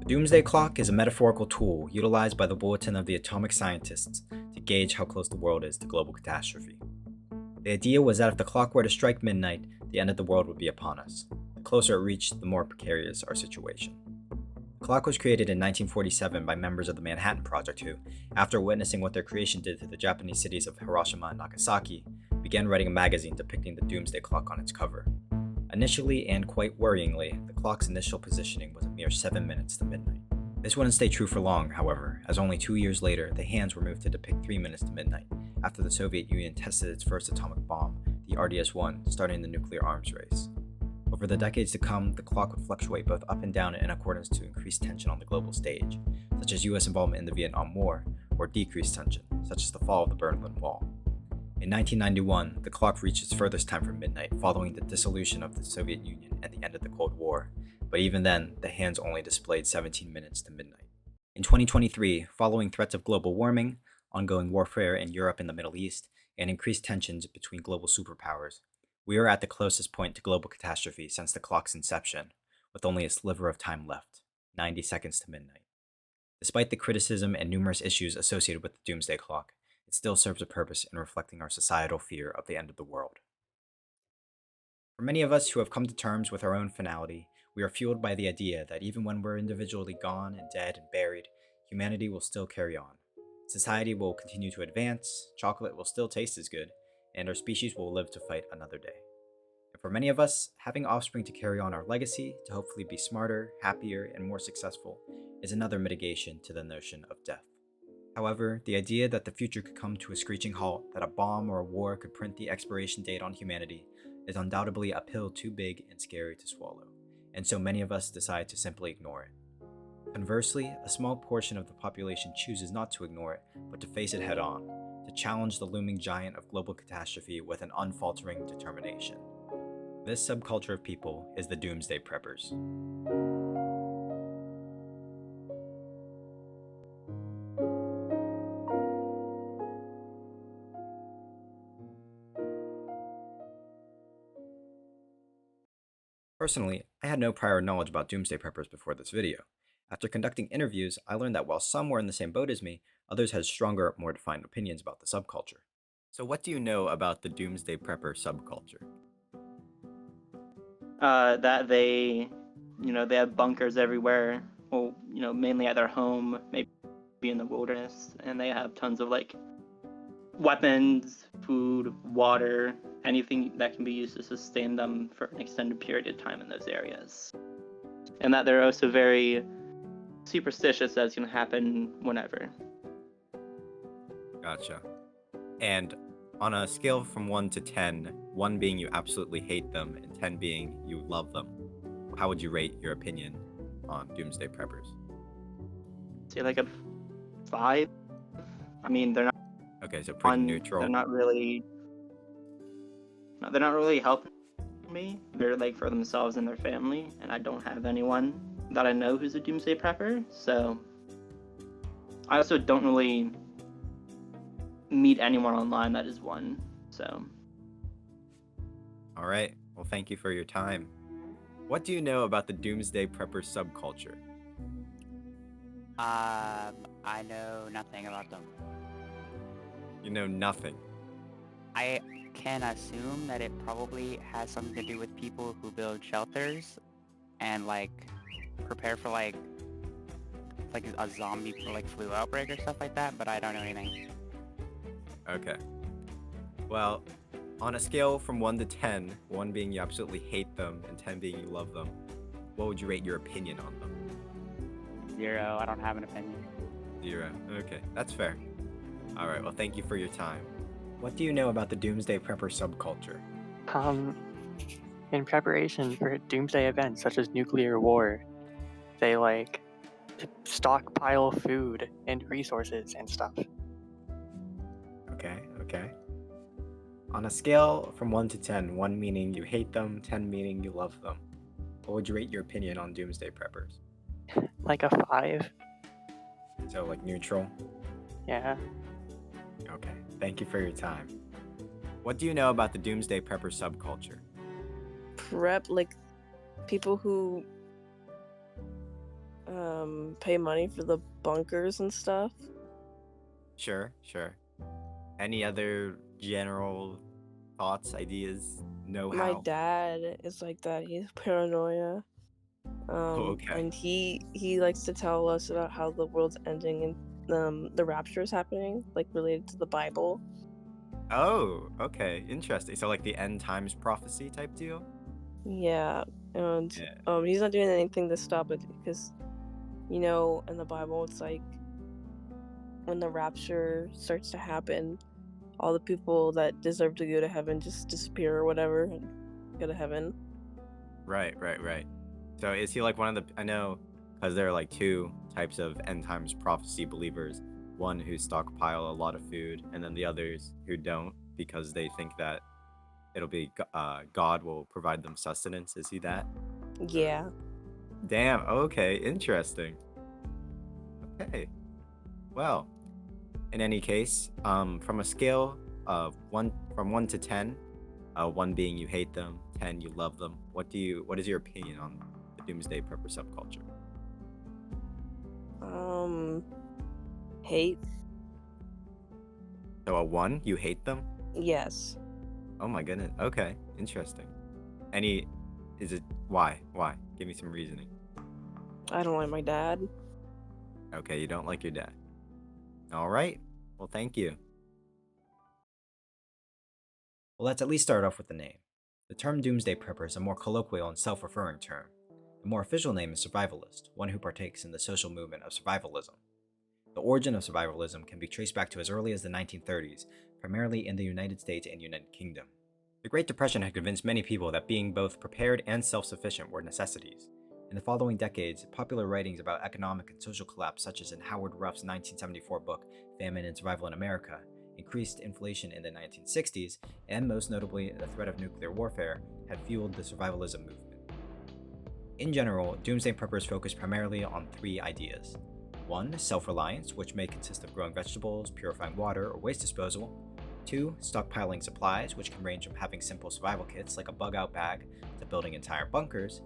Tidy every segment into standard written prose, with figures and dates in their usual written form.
The Doomsday Clock is a metaphorical tool utilized by the Bulletin of the Atomic Scientists to gauge how close the world is to global catastrophe. The idea was that if the clock were to strike midnight, the end of the world would be upon us. The closer it reached, the more precarious our situation. The clock was created in 1947 by members of the Manhattan Project who, after witnessing what their creation did to the Japanese cities of Hiroshima and Nagasaki, began writing a magazine depicting the Doomsday Clock on its cover. Initially, and quite worryingly, the clock's initial positioning was a mere 7 minutes to midnight. This wouldn't stay true for long, however, as only 2 years later, the hands were moved to depict 3 minutes to midnight, after the Soviet Union tested its first atomic bomb, the RDS-1, starting the nuclear arms race. Over the decades to come, the clock would fluctuate both up and down in accordance to increased tension on the global stage, such as US involvement in the Vietnam War, or decreased tension, such as the fall of the Berlin Wall. In 1991, the clock reached its furthest time from midnight following the dissolution of the Soviet Union and the end of the Cold War, but even then, the hands only displayed 17 minutes to midnight. In 2023, following threats of global warming, ongoing warfare in Europe and the Middle East, and increased tensions between global superpowers, we are at the closest point to global catastrophe since the clock's inception, with only a sliver of time left, 90 seconds to midnight. Despite the criticism and numerous issues associated with the Doomsday Clock, it still serves a purpose in reflecting our societal fear of the end of the world. For many of us who have come to terms with our own finality, we are fueled by the idea that even when we're individually gone and dead and buried, humanity will still carry on. Society will continue to advance, chocolate will still taste as good, and our species will live to fight another day. And for many of us, having offspring to carry on our legacy, to hopefully be smarter, happier, and more successful, is another mitigation to the notion of death. However, the idea that the future could come to a screeching halt, that a bomb or a war could print the expiration date on humanity, is undoubtedly a pill too big and scary to swallow, and so many of us decide to simply ignore it. Conversely, a small portion of the population chooses not to ignore it, but to face it head on, to challenge the looming giant of global catastrophe with an unfaltering determination. This subculture of people is the Doomsday Preppers. Personally, I had no prior knowledge about Doomsday Preppers before this video. After conducting interviews, I learned that while some were in the same boat as me, others had stronger, more defined opinions about the subculture. So what do you know about the Doomsday Prepper subculture? That they have bunkers everywhere. Well, mainly at their home, maybe in the wilderness, and they have tons of weapons, food, water, anything that can be used to sustain them for an extended period of time in those areas. And that they're also very superstitious, as can happen whenever. Gotcha. And on a scale from 1 to 10, 1 being you absolutely hate them and 10 being you love them, how would you rate your opinion on Doomsday Preppers? Say like a 5. I mean, they're not. Okay, so pretty neutral. They're not really helping me. They're for themselves and their family, and I don't have anyone that I know who's a Doomsday Prepper, so I also don't really meet anyone online that is one, so. All right, well, thank you for your time. What do you know about the Doomsday Prepper subculture? I know nothing about them. You know nothing. I can assume that it probably has something to do with people who build shelters and prepare for a zombie flu outbreak or stuff like that, but I don't know anything. Okay. Well, on a scale from 1 to 10, 1 being you absolutely hate them and 10 being you love them, what would you rate your opinion on them? 0. I don't have an opinion. 0. Okay, that's fair. All right, well, thank you for your time. What do you know about the Doomsday Prepper subculture? In preparation for doomsday events such as nuclear war, they stockpile food and resources and stuff. Okay. On a scale from 1 to 10, 1 meaning you hate them, 10 meaning you love them, what would you rate your opinion on Doomsday Preppers? Like a 5. So, neutral? Yeah. Okay, thank you for your time. What do you know about the Doomsday Prepper subculture? Prep, people who pay money for the bunkers and stuff. Sure, sure. Any other general thoughts, ideas, My know-how? dad is like that. He's paranoia. Oh, okay. And he likes to tell us about how the world's ending and the rapture is happening, like related to the Bible. Oh, okay. Interesting. So like the end times prophecy type deal? Yeah, and Yeah. he's not doing anything to stop it because in the Bible it's like when the rapture starts to happen, all the people that deserve to go to heaven just disappear or whatever and go to heaven. Right, right, right. So is he like one of the, I know, because there are like two types of end times prophecy believers. One who stockpile a lot of food, and then the others who don't because they think that it'll be God will provide them sustenance. Is he that? Yeah. Damn. Okay. Interesting. Okay. Well, in any case, from a scale of one to 10, one being you hate them, 10 you love them. What is your opinion on the Doomsday Prepper subculture? Hate. So a one, you hate them? Yes. Oh my goodness. Okay. Interesting. Any, is it why? Why? Give me some reasoning. I don't like my dad. Okay, you don't like your dad. All right. Well, thank you. Well, let's at least start off with the name. The term Doomsday Prepper is a more colloquial and self-referring term. The more official name is survivalist, one who partakes in the social movement of survivalism. The origin of survivalism can be traced back to as early as the 1930s, primarily in the United States and United Kingdom. The Great Depression had convinced many people that being both prepared and self-sufficient were necessities. In the following decades, popular writings about economic and social collapse, such as in Howard Ruff's 1974 book, Famine and Survival in America, increased inflation in the 1960s, and most notably the threat of nuclear warfare, had fueled the survivalism movement. In general, Doomsday Preppers focus primarily on three ideas. 1. Self-reliance, which may consist of growing vegetables, purifying water, or waste disposal. 2. Stockpiling supplies, which can range from having simple survival kits like a bug-out bag to building entire bunkers.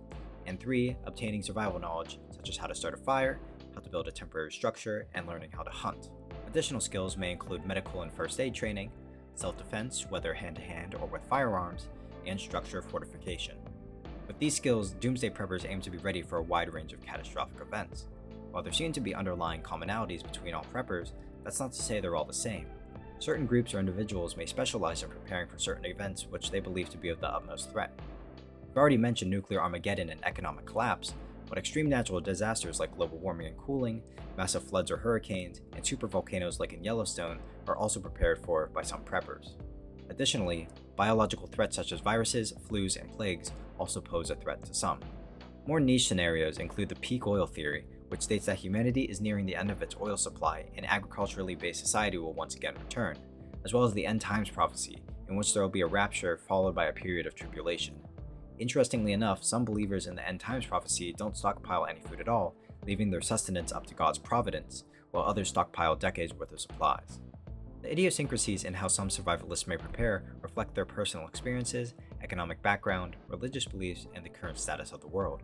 And 3. Obtaining survival knowledge, such as how to start a fire, how to build a temporary structure, and learning how to hunt. Additional skills may include medical and first aid training, self-defense, whether hand-to-hand or with firearms, and structure fortification. With these skills, Doomsday Preppers aim to be ready for a wide range of catastrophic events. While there seem to be underlying commonalities between all preppers, that's not to say they're all the same. Certain groups or individuals may specialize in preparing for certain events which they believe to be of the utmost threat. We've already mentioned nuclear Armageddon and economic collapse, but extreme natural disasters like global warming and cooling, massive floods or hurricanes, and supervolcanoes like in Yellowstone are also prepared for by some preppers. Additionally, biological threats such as viruses, flus, and plagues also pose a threat to some. More niche scenarios include the peak oil theory, which states that humanity is nearing the end of its oil supply and agriculturally based society will once again return, as well as the end times prophecy, in which there will be a rapture followed by a period of tribulation. Interestingly enough, some believers in the end times prophecy don't stockpile any food at all, leaving their sustenance up to God's providence, while others stockpile decades worth of supplies. The idiosyncrasies in how some survivalists may prepare reflect their personal experiences, economic background, religious beliefs, and the current status of the world.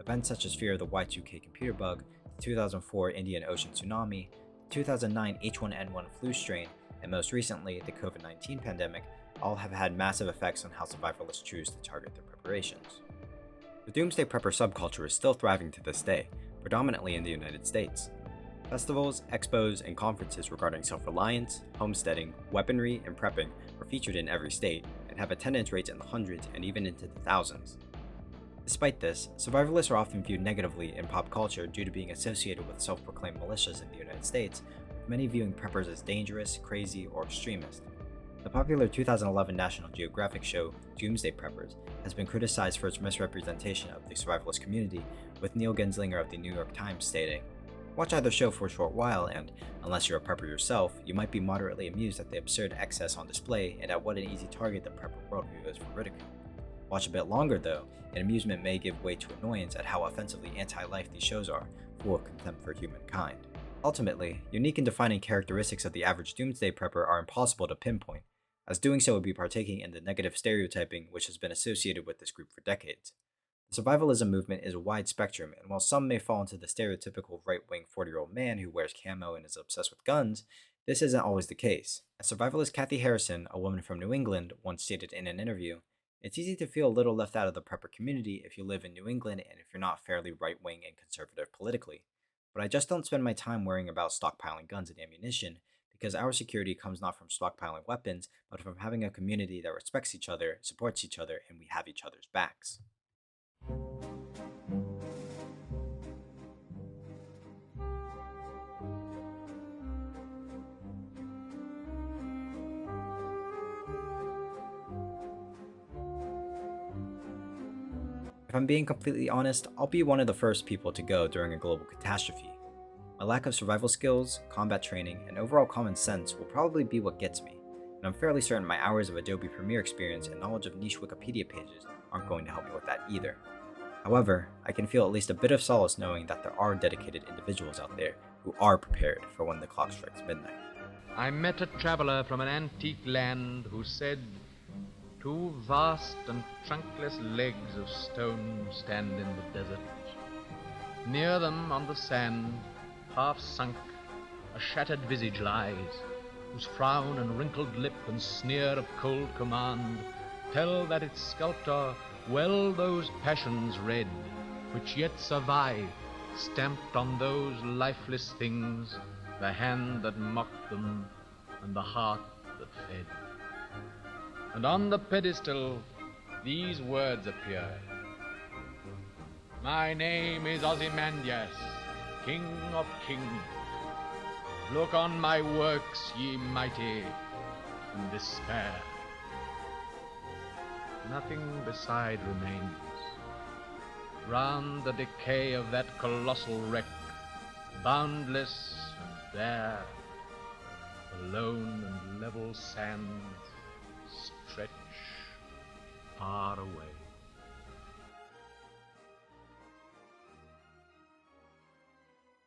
Events such as fear of the Y2K computer bug, the 2004 Indian Ocean tsunami, the 2009 H1N1 flu strain, and most recently the COVID-19 pandemic all have had massive effects on how survivalists choose to target their preparations. The Doomsday Prepper subculture is still thriving to this day, predominantly in the United States. Festivals, expos, and conferences regarding self-reliance, homesteading, weaponry, and prepping are featured in every state and have attendance rates in the hundreds and even into the thousands. Despite this, survivalists are often viewed negatively in pop culture due to being associated with self-proclaimed militias in the United States, with many viewing preppers as dangerous, crazy, or extremist. The popular 2011 National Geographic show Doomsday Preppers has been criticized for its misrepresentation of the survivalist community, with Neil Genslinger of the New York Times stating, "Watch either show for a short while and, unless you're a prepper yourself, you might be moderately amused at the absurd excess on display and at what an easy target the prepper worldview is for ridicule. Watch a bit longer though, and amusement may give way to annoyance at how offensively anti-life these shows are, full of contempt for humankind." Ultimately, unique and defining characteristics of the average Doomsday Prepper are impossible to pinpoint, as doing so would be partaking in the negative stereotyping which has been associated with this group for decades. The survivalism movement is a wide spectrum, and while some may fall into the stereotypical right-wing 40-year-old man who wears camo and is obsessed with guns, this isn't always the case. As survivalist Kathy Harrison, a woman from New England, once stated in an interview, it's easy to feel a little left out of the prepper community if you live in New England and if you're not fairly right-wing and conservative politically. But I just don't spend my time worrying about stockpiling guns and ammunition, because our security comes not from stockpiling weapons, but from having a community that respects each other, supports each other, and we have each other's backs. If I'm being completely honest, I'll be one of the first people to go during a global catastrophe. My lack of survival skills, combat training, and overall common sense will probably be what gets me, and I'm fairly certain my hours of Adobe Premiere experience and knowledge of niche Wikipedia pages aren't going to help me with that either. However, I can feel at least a bit of solace knowing that there are dedicated individuals out there who are prepared for when the clock strikes midnight. I met a traveler from an antique land who said, "Two vast and trunkless legs of stone stand in the desert. Near them on the sand, half sunk, a shattered visage lies, whose frown and wrinkled lip and sneer of cold command tell that its sculptor well those passions read, which yet survive, stamped on those lifeless things, the hand that mocked them and the heart that fed." And on the pedestal these words appear: "My name is Ozymandias, King of Kings. Look on my works, ye mighty, and despair. Nothing beside remains. Round the decay of that colossal wreck, boundless and bare, the lone and level sands stretch far away."